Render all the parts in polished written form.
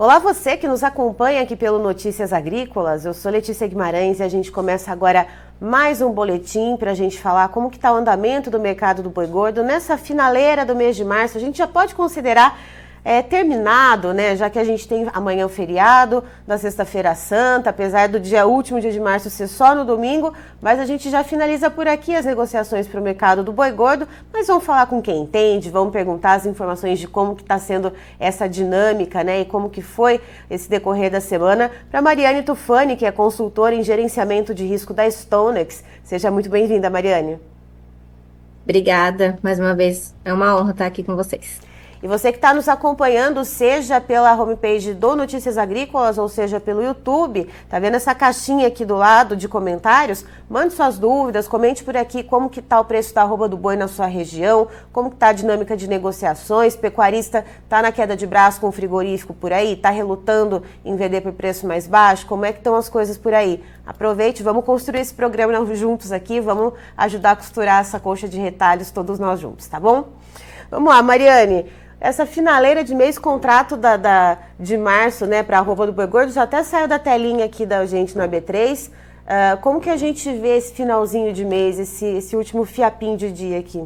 Olá você que nos acompanha aqui pelo Notícias Agrícolas, eu sou Letícia Guimarães e a gente começa agora mais um boletim para a gente falar como que está o andamento do mercado do boi gordo nessa finaleira do mês de março. A gente já pode considerar terminado, né? Já que a gente tem amanhã o feriado da Sexta-feira Santa, apesar do último dia de março ser só no domingo, mas a gente já finaliza por aqui as negociações para o mercado do boi gordo, mas vamos falar com quem entende, vamos perguntar as informações de como que está sendo essa dinâmica, né? E como que foi esse decorrer da semana para Mariane Tufani, que é consultora em gerenciamento de risco da StoneX. Seja muito bem-vinda, Mariane. Obrigada, mais uma vez, é uma honra estar aqui com vocês. E você que está nos acompanhando, seja pela homepage do Notícias Agrícolas ou seja pelo YouTube, tá vendo essa caixinha aqui do lado de comentários? Mande suas dúvidas, comente por aqui como que está o preço da arroba do boi na sua região, como que está a dinâmica de negociações, pecuarista está na queda de braço com o frigorífico por aí, está relutando em vender por preço mais baixo, como é que estão as coisas por aí? Aproveite, vamos construir esse programa juntos aqui, vamos ajudar a costurar essa coxa de retalhos todos nós juntos, tá bom? Vamos lá, Mariane. Essa finaleira de mês, contrato de março, né, para a arroba do boi gordo, já até saiu da telinha aqui da gente no AB3. Como que a gente vê esse finalzinho de mês, esse último fiapinho de dia aqui?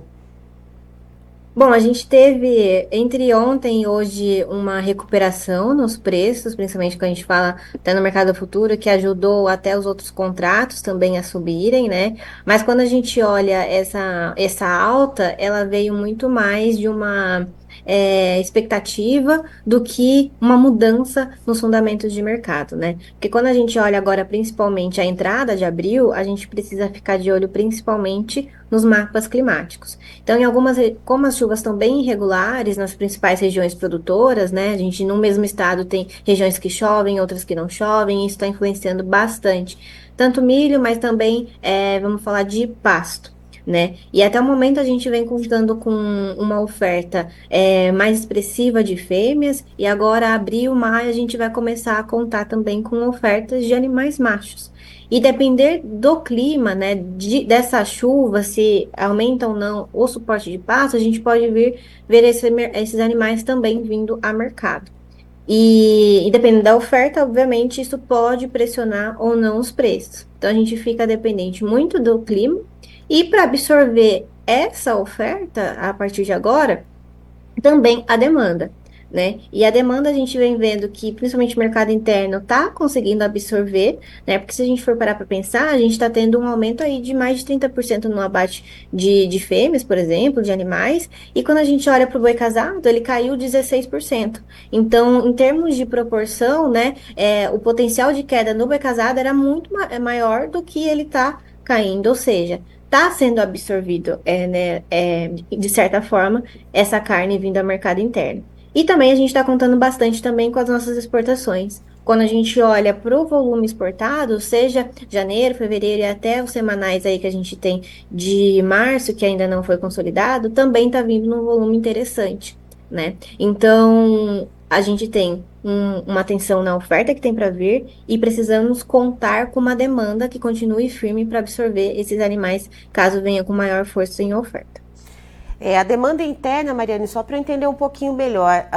Bom, a gente teve entre ontem e hoje uma recuperação nos preços, principalmente quando a gente fala até no mercado futuro, que ajudou até os outros contratos também a subirem, né? Mas quando a gente olha essa alta, ela veio muito mais de uma expectativa do que uma mudança nos fundamentos de mercado, né? Porque quando a gente olha agora principalmente a entrada de abril, a gente precisa ficar de olho principalmente nos mapas climáticos. Então, como as chuvas estão bem irregulares nas principais regiões produtoras, né? A gente no mesmo estado tem regiões que chovem, outras que não chovem, e isso está influenciando bastante. Tanto milho, mas também vamos falar de pasto. Né? E até o momento a gente vem contando com uma oferta mais expressiva de fêmeas, e agora, abril, maio, a gente vai começar a contar também com ofertas de animais machos. E depender do clima, né, dessa chuva, se aumenta ou não o suporte de pasto, a gente pode ver esses animais também vindo a mercado. E dependendo da oferta, obviamente, isso pode pressionar ou não os preços. Então, a gente fica dependente muito do clima. E para absorver essa oferta, a partir de agora, também a demanda, né? E a demanda a gente vem vendo que, principalmente o mercado interno, está conseguindo absorver, né? Porque se a gente for parar para pensar, a gente está tendo um aumento aí de mais de 30% no abate de fêmeas, por exemplo, de animais, e quando a gente olha para o boi casado, ele caiu 16%. Então, em termos de proporção, né, o potencial de queda no boi casado era muito maior do que ele está caindo, ou seja, está sendo absorvido, né, de certa forma, essa carne vindo ao mercado interno. E também a gente está contando bastante também com as nossas exportações. Quando a gente olha para o volume exportado, seja janeiro, fevereiro e até os semanais aí que a gente tem de março, que ainda não foi consolidado, também está vindo num volume interessante, né? Então, a gente tem uma atenção na oferta que tem para vir e precisamos contar com uma demanda que continue firme para absorver esses animais, caso venha com maior força em oferta. A demanda interna, Mariane, só para eu entender um pouquinho melhor,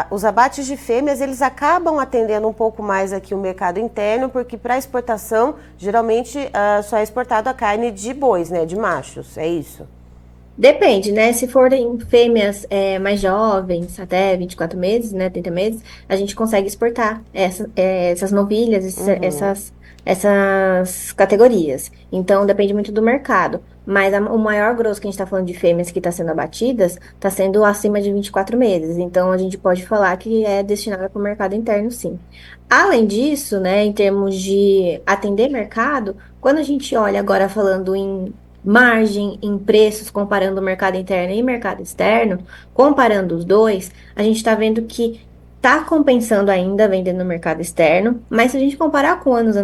os abates de fêmeas, eles acabam atendendo um pouco mais aqui o mercado interno, porque para exportação, geralmente só é exportado a carne de bois, né, de machos, é isso? Depende, né? Se forem fêmeas mais jovens, até 24 meses, né? 30 meses, a gente consegue exportar essas novilhas, essas categorias. Então, depende muito do mercado. Mas o maior grosso que a gente está falando de fêmeas que está sendo abatidas, está sendo acima de 24 meses. Então, a gente pode falar que é destinada para o mercado interno, sim. Além disso, né, em termos de atender mercado, quando a gente olha agora falando em margem, em preços, comparando o mercado interno e mercado externo, comparando os dois, a gente está vendo que está compensando ainda vender no mercado externo, mas se a gente comparar com nos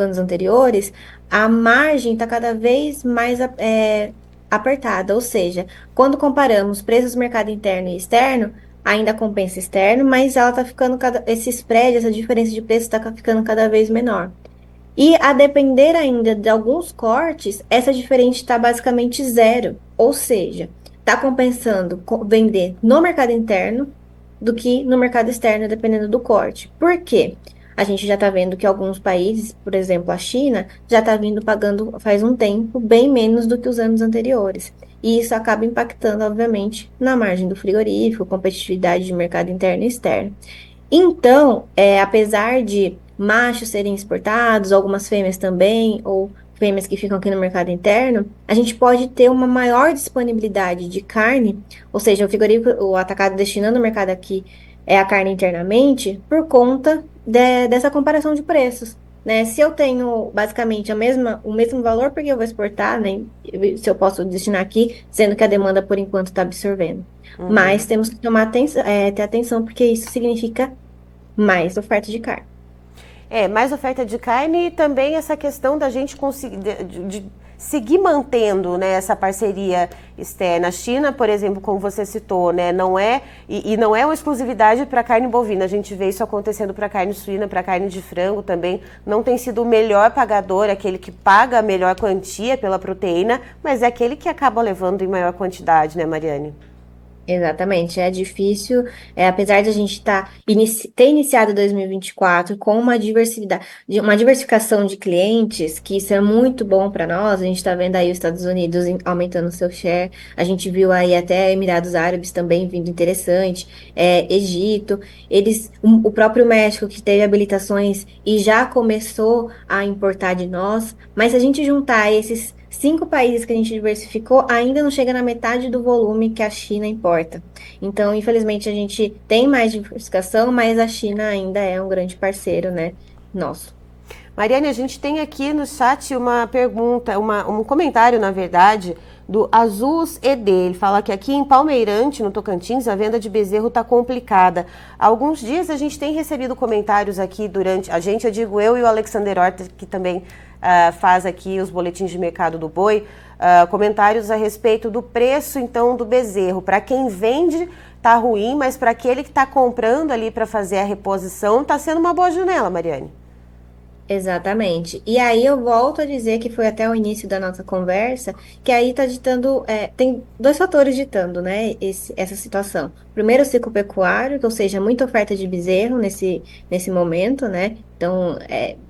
anos anteriores, a margem está cada vez mais apertada, ou seja, quando comparamos preços do mercado interno e externo, ainda compensa externo, mas ela está ficando esse spread, essa diferença de preço está ficando cada vez menor. E a depender ainda de alguns cortes, essa diferença está basicamente zero. Ou seja, está compensando vender no mercado interno do que no mercado externo, dependendo do corte. Por quê? A gente já está vendo que alguns países, por exemplo, a China, já está vindo pagando faz um tempo bem menos do que os anos anteriores. E isso acaba impactando, obviamente, na margem do frigorífico, competitividade de mercado interno e externo. Então, apesar de machos serem exportados, algumas fêmeas também, ou fêmeas que ficam aqui no mercado interno, a gente pode ter uma maior disponibilidade de carne, ou seja, o frigorífico, o atacado destinando o mercado aqui é a carne internamente, por conta dessa comparação de preços. Né? Se eu tenho basicamente o mesmo valor, porque eu vou exportar, né? Se eu posso destinar aqui, sendo que a demanda por enquanto está absorvendo. Mas Uhum. temos que tomar atenção, ter atenção, porque isso significa mais oferta de carne. Mais oferta de carne e também essa questão da gente conseguir de seguir mantendo, né, essa parceria externa. A China, por exemplo, como você citou, né, não é e não é uma exclusividade para carne bovina. A gente vê isso acontecendo para carne suína, para carne de frango também. Não tem sido o melhor pagador, aquele que paga a melhor quantia pela proteína, mas é aquele que acaba levando em maior quantidade, né, Mariane? Exatamente, é difícil, apesar de a gente ter iniciado 2024 com uma diversidade, uma diversificação de clientes, que isso é muito bom para nós. A gente está vendo aí os Estados Unidos aumentando seu share, a gente viu aí até Emirados Árabes também vindo interessante, Egito, o próprio México que teve habilitações e já começou a importar de nós, mas se a gente juntar esses 5 países que a gente diversificou, ainda não chega na metade do volume que a China importa. Então, infelizmente, a gente tem mais diversificação, mas a China ainda é um grande parceiro, né, nosso. Mariane, a gente tem aqui no chat uma pergunta, um comentário, na verdade, do Azus ED. Ele fala que aqui em Palmeirante, no Tocantins, a venda de bezerro está complicada. Há alguns dias a gente tem recebido comentários aqui durante... eu digo eu e o Alexander Horta, que também faz aqui os boletins de mercado do boi, comentários a respeito do preço, então, do bezerro. Para quem vende, tá ruim, mas para aquele que está comprando ali para fazer a reposição, está sendo uma boa janela, Mariane. Exatamente. E aí eu volto a dizer que foi até o início da nossa conversa, que aí está ditando, tem dois fatores ditando, né, essa situação. Primeiro, o ciclo pecuário, ou seja, muita oferta de bezerro nesse momento, né? Então,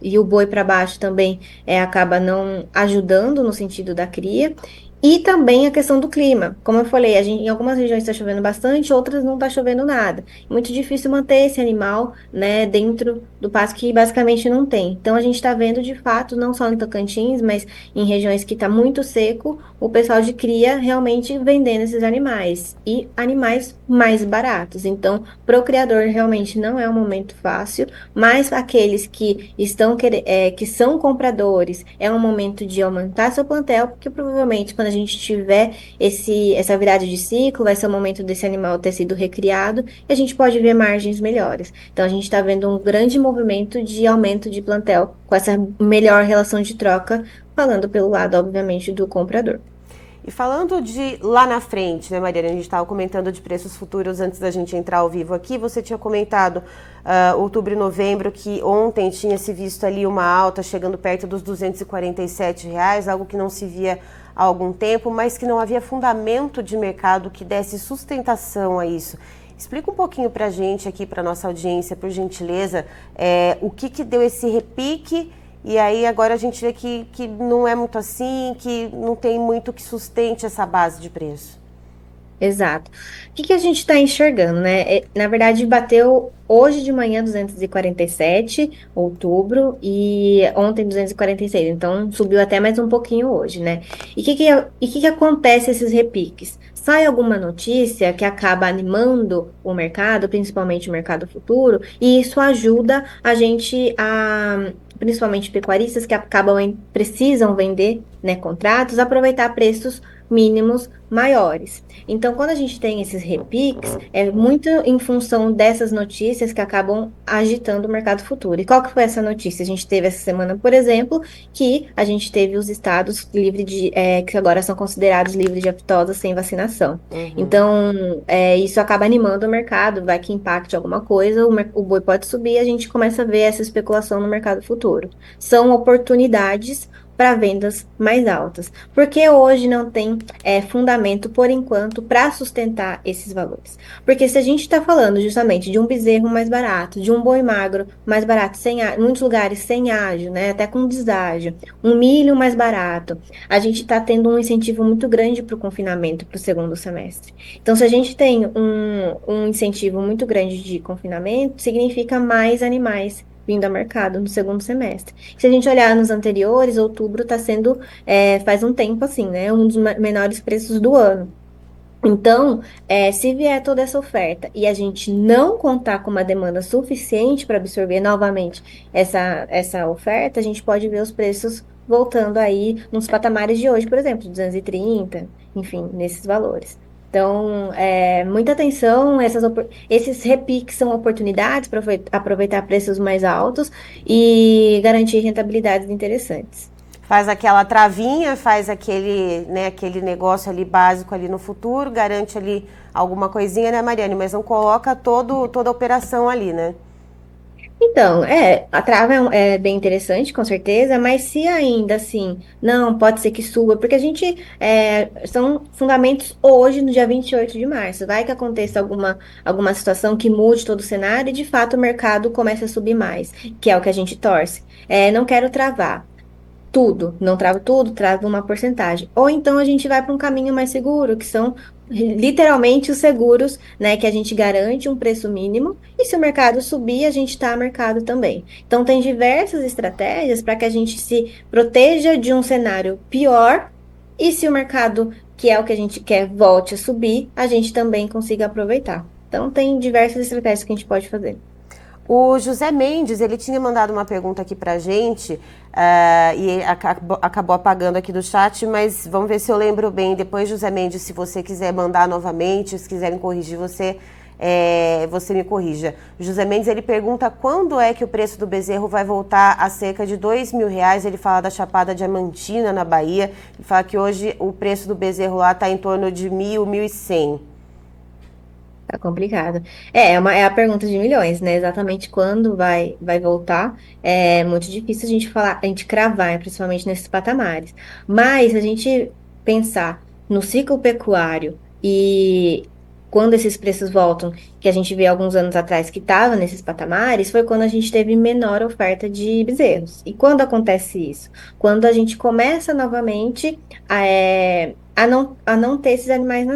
e o boi para baixo também acaba não ajudando no sentido da cria. E também a questão do clima. Como eu falei, em algumas regiões está chovendo bastante, outras não está chovendo nada. Muito difícil manter esse animal, né, dentro do pasto que basicamente não tem. Então a gente está vendo de fato, não só em Tocantins, mas em regiões que está muito seco, o pessoal de cria realmente vendendo esses animais e animais mais baratos. Então, para o criador realmente não é um momento fácil, mas aqueles que que são compradores, é um momento de aumentar seu plantel, porque provavelmente quando a gente tiver essa virada de ciclo, vai ser o momento desse animal ter sido recriado e a gente pode ver margens melhores. Então, a gente está vendo um grande movimento de aumento de plantel com essa melhor relação de troca, falando pelo lado, obviamente, do comprador. E falando de lá na frente, né, Mariana? A gente estava comentando de preços futuros antes da gente entrar ao vivo aqui. Você tinha comentado outubro e novembro que ontem tinha se visto ali uma alta chegando perto dos R$ 247, algo que não se via há algum tempo, mas que não havia fundamento de mercado que desse sustentação a isso. Explica um pouquinho para a gente aqui, para nossa audiência, por gentileza, o que deu esse repique. E aí agora a gente vê que não é muito assim, que não tem muito que sustente essa base de preço. Exato. O que a gente está enxergando, né? Na verdade, bateu hoje de manhã 247, outubro, e ontem 246. Então, subiu até mais um pouquinho hoje, né? E o que acontece esses repiques? Sai alguma notícia que acaba animando o mercado, principalmente o mercado futuro, e isso ajuda a gente principalmente pecuaristas que precisam vender, né, contratos, aproveitar preços mínimos maiores. Então, quando a gente tem esses repiques, é muito em função dessas notícias que acabam agitando o mercado futuro. E qual que foi essa notícia? A gente teve essa semana, por exemplo, que a gente teve os estados que agora são considerados livres de aftosa sem vacinação. Uhum. Então, isso acaba animando o mercado, vai que impacte alguma coisa, o boi pode subir e a gente começa a ver essa especulação no mercado futuro. São oportunidades para vendas mais altas. Porque hoje não tem fundamento, por enquanto, para sustentar esses valores. Porque se a gente está falando justamente de um bezerro mais barato, de um boi magro mais barato, em muitos lugares sem ágio, né, até com deságio, um milho mais barato, a gente está tendo um incentivo muito grande para o confinamento para o segundo semestre. Então, se a gente tem um incentivo muito grande de confinamento, significa mais animais vindo ao mercado no segundo semestre. Se a gente olhar nos anteriores, outubro está sendo, faz um tempo assim, né, um dos menores preços do ano. Então, se vier toda essa oferta e a gente não contar com uma demanda suficiente para absorver novamente essa oferta, a gente pode ver os preços voltando aí nos patamares de hoje, por exemplo, 230, enfim, nesses valores. Então, muita atenção, esses repiques são oportunidades para aproveitar preços mais altos e garantir rentabilidades interessantes. Faz aquela travinha, faz aquele, né, aquele negócio ali básico ali no futuro, garante ali alguma coisinha, né, Mariane? Mas não coloca toda a operação ali, né? Então, a trava é bem interessante, com certeza, mas se ainda assim, não, pode ser que suba, porque a gente, são fundamentos hoje, no dia 28 de março. Vai que aconteça alguma situação que mude todo o cenário e, de fato, o mercado comece a subir mais, que é o que a gente torce. Não quero travar tudo, não trava tudo, trava uma porcentagem. Ou então a gente vai para um caminho mais seguro, que são literalmente os seguros, né, que a gente garante um preço mínimo, e se o mercado subir, a gente está a mercado também. Então tem diversas estratégias para que a gente se proteja de um cenário pior, e se o mercado, que é o que a gente quer, volte a subir, a gente também consiga aproveitar. Então tem diversas estratégias que a gente pode fazer. O José Mendes, ele tinha mandado uma pergunta aqui pra gente e acabou apagando aqui do chat, mas vamos ver se eu lembro bem. Depois, José Mendes, se você quiser mandar novamente, se quiserem corrigir você, você me corrija. O José Mendes, ele pergunta quando é que o preço do bezerro vai voltar a cerca de R$ 2.000. Ele fala da Chapada Diamantina, na Bahia. Ele fala que hoje o preço do bezerro lá está em torno de 1.000, 1.100. Tá complicado. É a pergunta de milhões, né? Exatamente quando vai voltar. É muito difícil a gente falar, a gente cravar, principalmente nesses patamares. Mas a gente pensar no ciclo pecuário e quando esses preços voltam, que a gente vê alguns anos atrás que estava nesses patamares, foi quando a gente teve menor oferta de bezerros. E quando acontece isso? Quando a gente começa novamente a não ter esses animais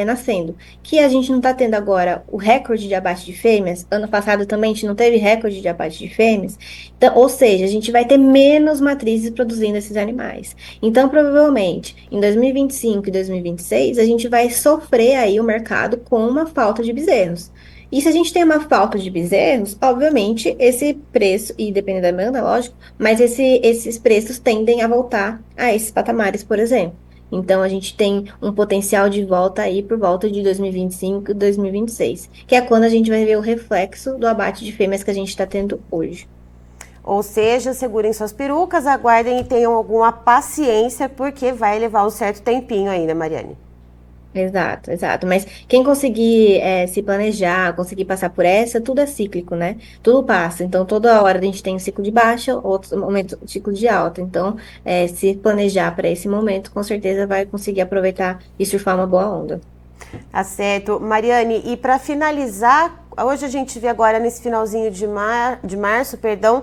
nascendo. Que a gente não está tendo agora o recorde de abate de fêmeas. Ano passado também a gente não teve recorde de abate de fêmeas. Então, ou seja, a gente vai ter menos matrizes produzindo esses animais. Então, provavelmente, em 2025 e 2026, a gente vai sofrer aí o mercado com uma falta de bezerros. E se a gente tem uma falta de bezerros, obviamente, esse preço, e depende da demanda, lógico, mas esses preços tendem a voltar a esses patamares, por exemplo. Então, a gente tem um potencial de volta aí por volta de 2025 e 2026, que é quando a gente vai ver o reflexo do abate de fêmeas que a gente está tendo hoje. Ou seja, segurem suas perucas, aguardem e tenham alguma paciência, porque vai levar um certo tempinho aí, né, Mariane? Exato, exato. Mas quem conseguir se planejar, conseguir passar por essa, tudo é cíclico, né? Tudo passa. Então, toda hora a gente tem um ciclo de baixa, outro momento, ciclo de alta. Então, se planejar para esse momento, com certeza vai conseguir aproveitar e surfar uma boa onda. Tá certo. Mariane, e para finalizar, hoje a gente vê agora nesse finalzinho de março, perdão,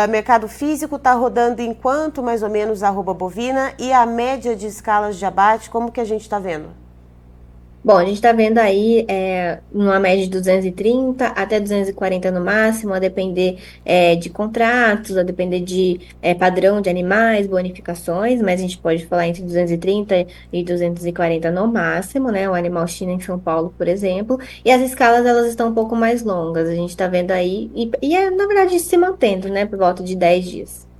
mercado físico está rodando em quanto mais ou menos a arroba bovina e a média de escalas de abate, como que a gente está vendo? Bom, a gente está vendo aí uma média de 230 até 240 no máximo, a depender de contratos, a depender de padrão de animais, bonificações, mas a gente pode falar entre 230 e 240 no máximo, né? O animal China em São Paulo, por exemplo. E as escalas, elas estão um pouco mais longas, a gente está vendo aí, na verdade, se mantendo, né? Por volta de 10 dias.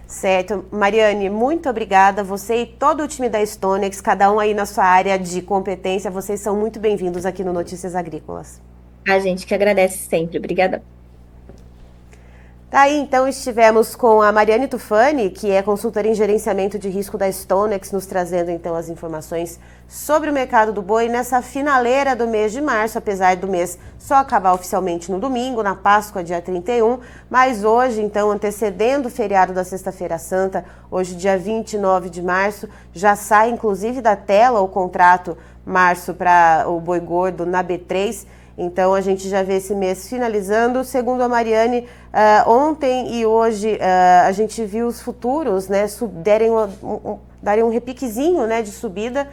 Certo. Mariane, muito obrigada. Você e todo o time da Stonex, cada um aí na sua área de competência, vocês são muito bem-vindos aqui no Notícias Agrícolas. A gente que agradece sempre. Obrigada. Tá aí, então, estivemos com a Mariane Tufani, que é consultora em gerenciamento de risco da StoneX, nos trazendo, então, as informações sobre o mercado do boi nessa finaleira do mês de março, apesar do mês só acabar oficialmente no domingo, na Páscoa, dia 31, mas hoje, então, antecedendo o feriado da Sexta-feira Santa, hoje, dia 29 de março, já sai, inclusive, da tela o contrato março para o boi gordo na B3. Então, a gente já vê esse mês finalizando. Segundo a Mariane, ontem e hoje a gente viu os futuros, né, darem um repiquezinho, né, de subida,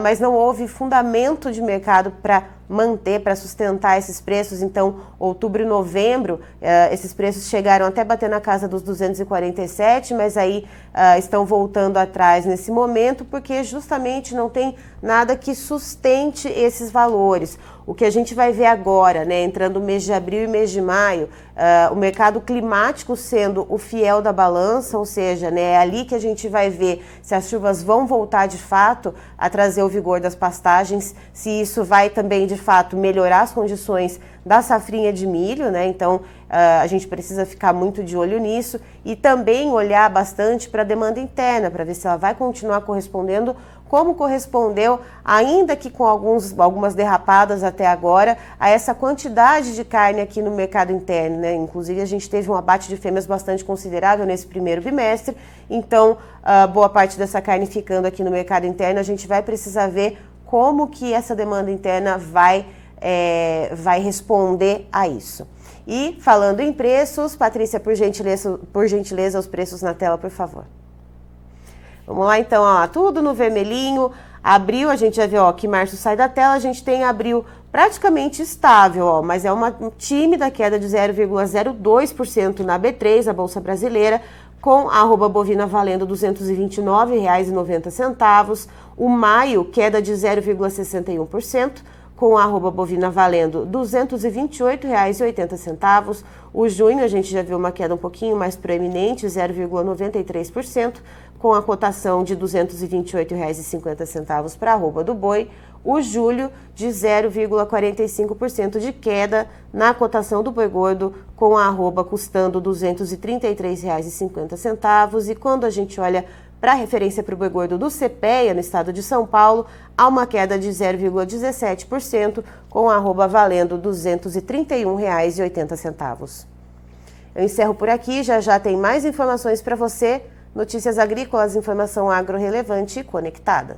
mas não houve fundamento de mercado para manter, para sustentar esses preços. Então, outubro e novembro, esses preços chegaram até bater na casa dos 247, mas aí estão voltando atrás nesse momento, porque justamente não tem nada que sustente esses valores. O que a gente vai ver agora, né, entrando o mês de abril e mês de maio, o mercado climático sendo o fiel da balança, ou seja, né, é ali que a gente vai ver se as chuvas vão voltar de fato a trazer o vigor das pastagens, se isso vai também de fato melhorar as condições da safrinha de milho, né? Então a gente precisa ficar muito de olho nisso e também olhar bastante para a demanda interna, para ver se ela vai continuar correspondendo como correspondeu, ainda que com algumas derrapadas até agora, a essa quantidade de carne aqui no mercado interno, né? Inclusive a gente teve um abate de fêmeas bastante considerável nesse primeiro bimestre, então boa parte dessa carne ficando aqui no mercado interno, a gente vai precisar ver como que essa demanda interna vai responder a isso. E falando em preços, Patrícia, por gentileza, os preços na tela, por favor. Vamos lá então, ó, tudo no vermelhinho. Abril, a gente já viu, ó, que março sai da tela, a gente tem abril praticamente estável, ó, mas é uma tímida queda de 0,02% na B3, a Bolsa Brasileira, com a arroba bovina valendo R$ 229,90. O maio, queda de 0,61%, com a arroba bovina valendo R$ 228,80. O junho, a gente já viu uma queda um pouquinho mais proeminente, 0,93%, com a cotação de R$ 228,50 para a arroba do boi. O julho, de 0,45% de queda na cotação do boi gordo, com a arroba custando R$ 233,50. E quando a gente olha para a referência para o boi gordo do CPEA, no estado de São Paulo, há uma queda de 0,17%, com a arroba valendo R$ 231,80. Eu encerro por aqui, já tem mais informações para você. Notícias agrícolas, informação agro relevante e conectada.